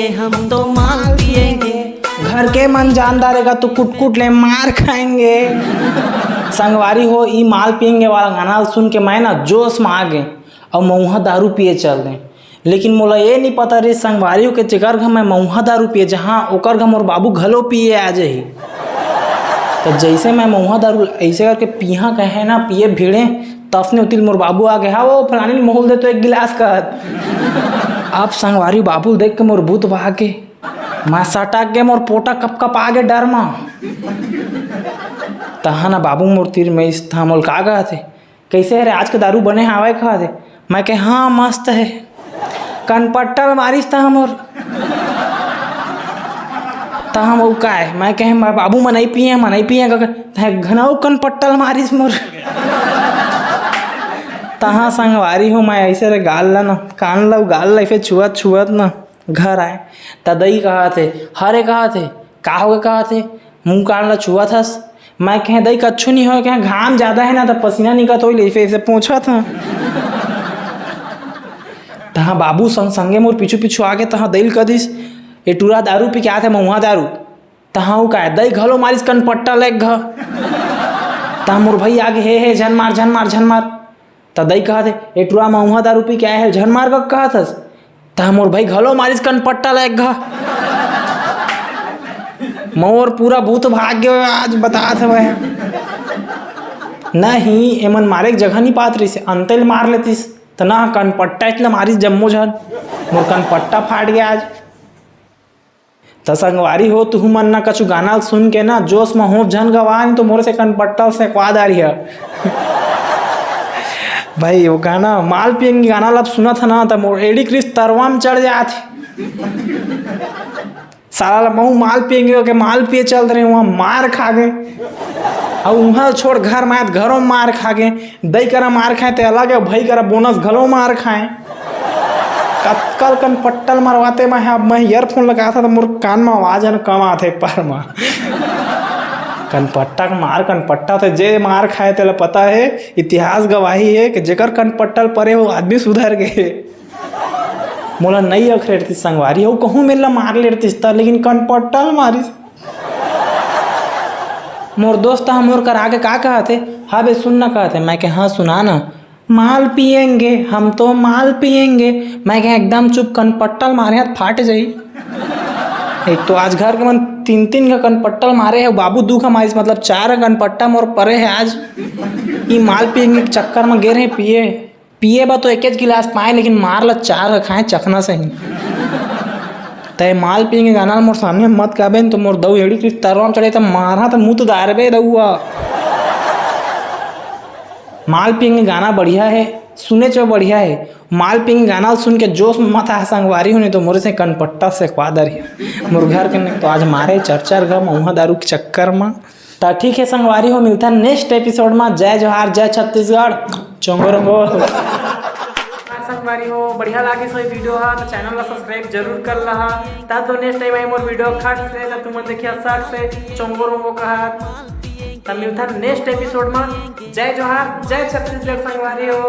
पिएंगे, हम तो माल पिएंगे। घर के मन जानदार रहेगा तो कुट कुट ले मार खाएंगे। संगवारी हो ई माल पिएंगे वाला गाना सुन के मैं ना जोश में आ गए और मऊहा दारू पिए चल गए। लेकिन मोला ये नहीं पता रे संगवारी के जेकर घर मैं मऊहा दारू पिए जहाँ ओकर घर मोर बाबू घलो पिए आ जाही। तो जैसे मैं मऊहा दारू ऐसे करके पिया कहे ना पिए भीड़े तफने उतिल मोर बाबू आ गया वो फलानी मोहल दे तो एक गिलास का। अब संगवारी बाबू देख के मोर भूत भागे मैं सटक गए मोर पोटा कप कप आ गए डर में। तहा ना बाबू मोर तीर में इस था मोल का गए थे कैसे है रे आज के दारू बने हवाए खा थे। मैं कहे हाँ मस्त है कनपट्टल मारिस था मोर। तहा वो का है मैं कहे बाबू मन नहीं पिए घनाऊ कनपट्टल मारिस मोर। तहा संगवारी हो मैं ऐसे रे गाल ला ना कान ला गाल ला फिर छुअत छुअत ना घर आए तदई कहा थे हरे कहा थे का हो गए कहा थे मुँह कान ला छुआ था। मैं कहे दई कच्छू नहीं हो कहे घाम ज़्यादा है ना तो पसीना निकत हो फिर ऐसे पूछा था। तहाँ बाबू संगे मोर पीछू पीछू आगे तहाँ दिल कदिस ये टूरा दारू पी क्या थे मऊहा दारू। तहाँ वो का दई घलो मारिस कनपट्टा लेग घ। तहाँ मोर भाई आगे हे झन मार झन मार झन मार त दई कहा थे ये टूरा मऊहा दारू पी क्या है झन मार का कहा था। तहाँ मोर भाई घलो मारिस कनपट्टा लेग घ। मोर पूरा भूत भाग्य आज बता था वह नहीं एमन मारे जगह नहीं पात रही से अंतल मार लेतीस तो ना कनपट्टा इतना मारिस जम्मो झन मोर कनपट्टा फाट गया आज। तो संगवारी हो तू मन ना कछु गाना सुन के ना जोश में हो झन गवान तो मोर से कनपट्टा से क्वाद आ रही है। भाई वो गाना माल पियेंगे गाना लब सुना था ना तो मोर एडी क्रिस तरवा में चढ़ जाती साला महू माल पियेंगे के माल पिए चल रहे वहाँ मार खा गए और वहाँ छोड़ घर में घरों में मार खा गए दई करा मार खाए तो अलग है भाई करा बोनस घरों मार खाए। कल कनपट्टल मरवाते मैं ईयरफोन लगाया था तो मोर कान में आवाज है कम आते एक बार में कनपट्टा का मार कनपट्टा तो जे मार खाए तेला पता है इतिहास गवाही है कि जेकर कनपट्टल परे हो आदमी सुधर गए। मोला नहीं अखरे रहती संगवारी हो कहूँ मेला मार लेती लेकिन कनपट्टल मारिस। मोर दोस्त हम मोर कर आगे का कहा थे हाँ बे सुनना कहा थे मैं हाँ सुना ना माल पिएंगे हम तो माल पिएंगे। मैं कहा एकदम चुप कनपट्टल मारे हाथ फाट जाई। एक तो आज घर के मन तीन तीन का कनपट्टल मारे है बाबू दू का मारिस मतलब 4 कनपट्टा मोर परे है आज। ये माल पिएंगे चक्कर में गिर पिए पिए बा तो एक गिलास पाए लेकिन मार ला 4 खाए चखना सही। तय माल पिएंगे गाना मोर सामने मत काबे तो मोर दऊ एड़ी किस तरवा चढ़े तो मारा तो मुँह तो दारबे दऊआ। माल पिएंगे गाना बढ़िया है सुने चो बढ़िया है माल पिएंगे गाना सुन के जोश में मत आ संगवारी होने तो मोरे से कनपट्टा से क्वादर है मोर घर के तो आज मारे चर्चा घर मऊहा दारू के चक्कर में। तो ठीक है संगवारी हो मिलता है नेक्स्ट एपिसोड में। जय जोहार जय छत्तीसगढ़ चोंगो रंगो। संगवारी हो बढ़िया लागे सो वीडियो हा तो चैनल ला सब्सक्राइब जरूर कर लहा ता तो next time I more video खट से तुम देखिए 60 से चोंगो रंगो कहा तब मिलता है नेक्स्ट एपिसोड में। जय जोहार जय छत्तीसगढ़ संगवारी हो।